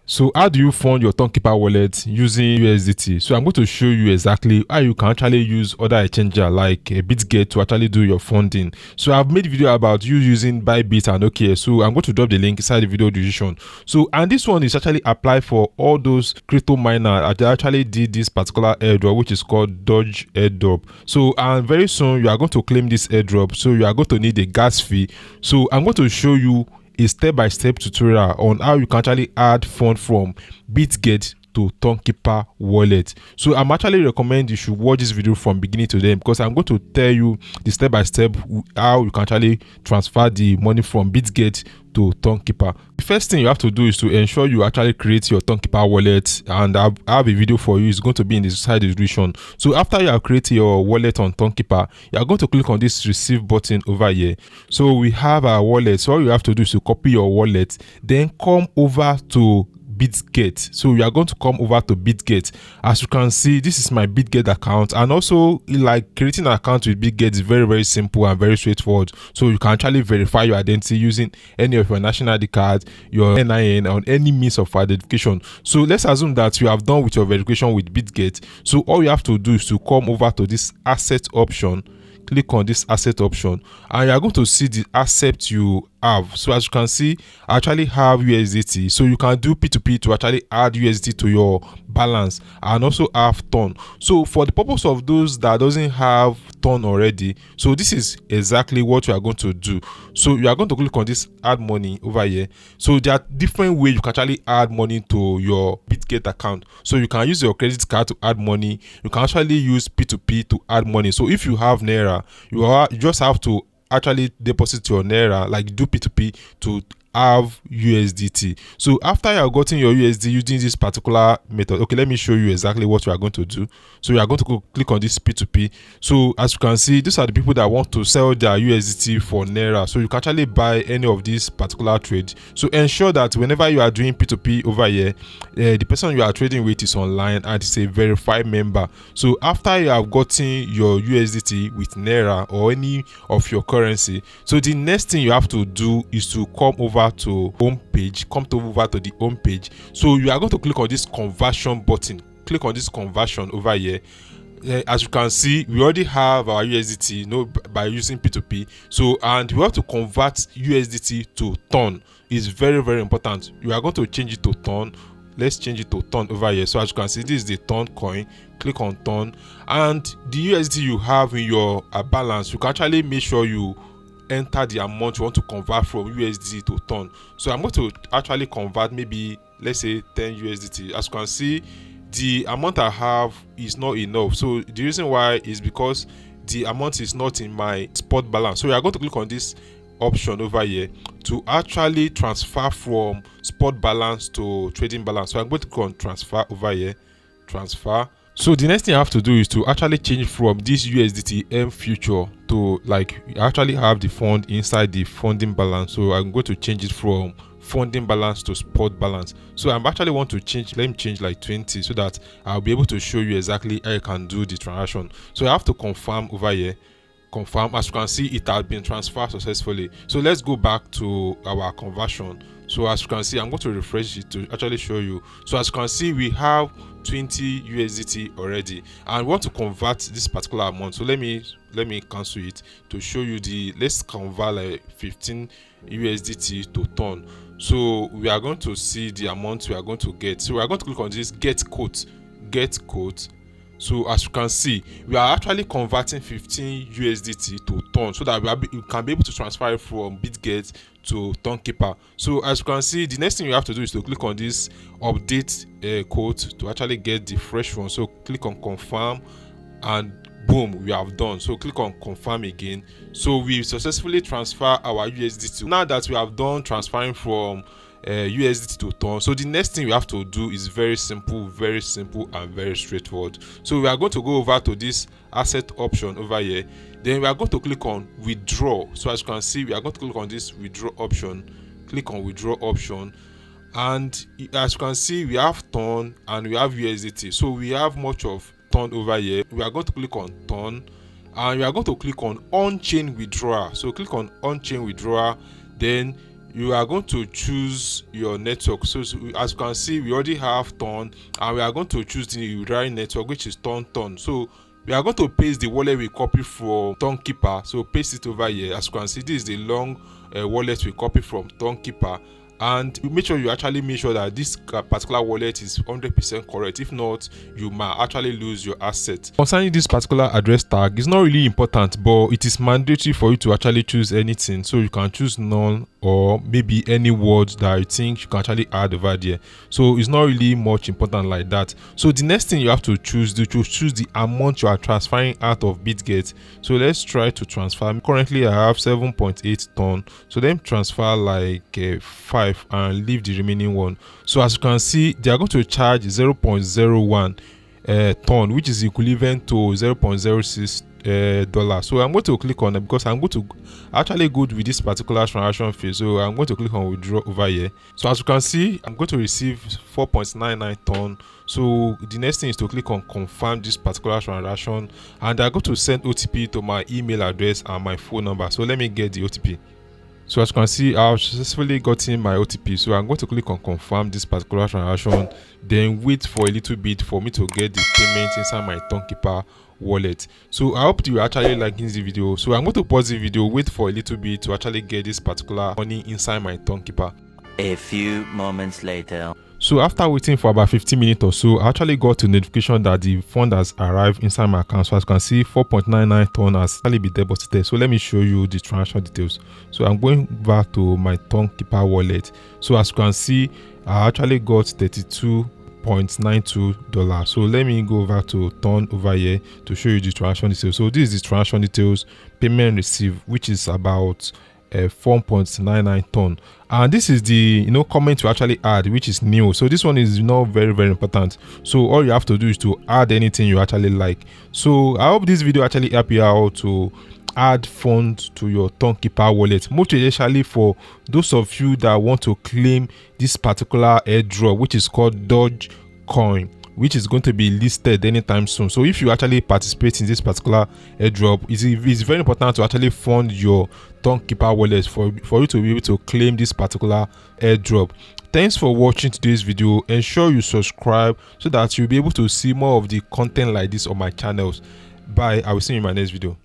So how do you fund your Tonkeeper wallet using USDT? So I'm going to show you exactly how you can actually use other exchanger like Bitget to actually do your funding. So I've made a video about you using Bybit and OKX. So I'm going to drop the link inside the video description. So and this one is actually applied for all those crypto miners that actually did this particular airdrop, which is called Dodge airdrop. So and very soon you are going to claim this airdrop. So you are going to need a gas fee. So I'm going to show you a step-by-step tutorial on how you can actually add fund from Bitget to Tonkeeper wallet. So I'm actually recommend you should watch this video from beginning to end because I'm going to tell you the step-by-step how you can actually transfer the money from Bitget to Tonkeeper. The first thing you have to do is to ensure you actually create your Tonkeeper wallet, and I have a video for you. It's going to be in the side description. So after you have created your wallet on Tonkeeper, you are going to click on this receive button over here. So we have our wallet. So all you have to do is to copy your wallet, then come over to Bitget. So we are going to come over to Bitget. As you can see, this is my Bitget account, and also like creating an account with Bitget is very simple and very straightforward. So you can actually verify your identity using any of your national ID card, your NIN, or any means of identification. So let's assume that you have done with your verification with Bitget. So all you have to do is to come over to this asset option. Click on this asset option and you are going to see the asset you have. So as you can see, I actually have USDT. So you can do P2P to actually add USDT to your balance and also have ton. So for the purpose of those that doesn't have ton already, so this is exactly what you are going to do. So you are going to click on this add money over here. So there are different ways you can actually add money to your Bitget account. So you can use your credit card to add money. You can actually use P2P to add money. So if you have Naira, you just have to actually deposit your Naira, like do P2P to have USDT. So after you have gotten your USD using this particular method, okay, let me show you exactly what you are going to do. So you are going to click on this P2P. So as you can see, these are the people that want to sell their USDT for Naira. So you can actually buy any of these particular trade. So ensure that whenever you are doing P2P over here, the person you are trading with is online and is a verified member. So after you have gotten your USDT with Naira or any of your currency, so the next thing you have to do is to come over to home page, over to the home page. So you are going to click on this conversion button. Click on this conversion over here. As you can see, we already have our USDT, by using P2P. So and we have to convert USDT to ton. It's very important. You are going to change it to ton. Let's change it to ton over here. So as you can see, this is the ton coin. Click on ton, and the USDT you have in your balance, you can actually make sure you enter the amount you want to convert from USDT to ton. So I'm going to actually convert maybe, let's say 10 USDT. As you can see, the amount I have is not enough. So the reason why is because the amount is not in my spot balance. So we are going to click on this option over here to actually transfer from spot balance to trading balance. So I'm going to click on transfer over here, transfer. So the next thing I have to do is to actually change from this USDT M future to like actually have the fund inside the funding balance. So I'm going to change it from funding balance to spot balance. So I'm actually want to change, let me change like 20 so that I'll be able to show you exactly how you can do the transaction. So I have to confirm over here. Confirm. As you can see, it has been transferred successfully. So let's go back to our conversion. So as you can see, I'm going to refresh it to actually show you. So as you can see, we have 20 USDT already, and we want to convert this particular amount. So let me cancel it to show you let's convert like 15 USDT to ton. So we are going to see the amount we are going to get. So we are going to click on this get quote. So as you can see, we are actually converting 15 USDT to ton so that we can be able to transfer it from Bitget to Tonkeeper. So as you can see, the next thing you have to do is to click on this update code to actually get the fresh one. So click on confirm, and boom, we have done. So click on confirm again. So we successfully transfer our USDT. Now that we have done transferring from USDT to ton, so the next thing we have to do is very simple and very straightforward. So we are going to go over to this asset option over here. Then we are going to click on withdraw. So as you can see, we are going to click on this withdraw option. Click on withdraw option, and as you can see, we have ton and we have USDT. So we have much of ton over here. We are going to click on ton, and we are going to click on on-chain withdrawal. So click on on-chain withdrawal. Then you are going to choose your network. So as you can see, we already have Ton, and we are going to choose the right network, which is Ton. So we are going to paste the wallet we copy from Tonkeeper. So paste it over here. As you can see, this is the long wallet we copy from Tonkeeper, and you make sure that this particular wallet is 100% correct. If not, you might actually lose your asset. Concerning this particular address tag, it's not really important, but it is mandatory for you to actually choose anything. So you can choose none, or maybe any words that you think you can actually add over there. So it's not really much important like that. So the next thing you have to choose the amount you are transferring out of Bitget. So let's try to transfer. Currently I have 7.8 ton, so then transfer like 5 and leave the remaining one. So as you can see, they are going to charge 0.01 ton, which is equivalent to 0.06 $. So I'm going to click on it because I'm going to actually go with this particular transaction fee. So I'm going to click on withdraw over here. So as you can see, I'm going to receive 4.99 ton. So the next thing is to click on confirm this particular transaction, and I'm going to send OTP to my email address and my phone number. So let me get the OTP. So as you can see, I've successfully gotten my OTP. So I'm going to click on confirm this particular transaction, then wait for a little bit for me to get the payment inside my Tonkeeper wallet. So I hope you actually liking this video. So I'm going to pause the video, wait for a little bit to actually get this particular money inside my Tonkeeper. A few moments later. So after waiting for about 15 minutes or so, I actually got a notification that the fund has arrived inside my account. So as you can see, 4.99 ton has actually been deposited. So let me show you the transaction details. So I'm going back to my Tonkeeper wallet. So as you can see, I actually got $32.92. So let me go over to Ton over here to show you the transaction details. So this is the transaction details, payment received, which is about 4.99 ton, and this is the comment to actually add, which is new. So this one is not very important. So all you have to do is to add anything you actually like. So I hope this video actually help you out to add funds to your Tonkeeper wallet, most especially for those of you that want to claim this particular airdrop, which is called Dogecoin, which is going to be listed anytime soon. So if you actually participate in this particular airdrop, it's very important to actually fund your Tonkeeper wallet for you to be able to claim this particular airdrop. Thanks for watching today's video. Ensure you subscribe so that you'll be able to see more of the content like this on my channels. Bye. I will see you in my next video.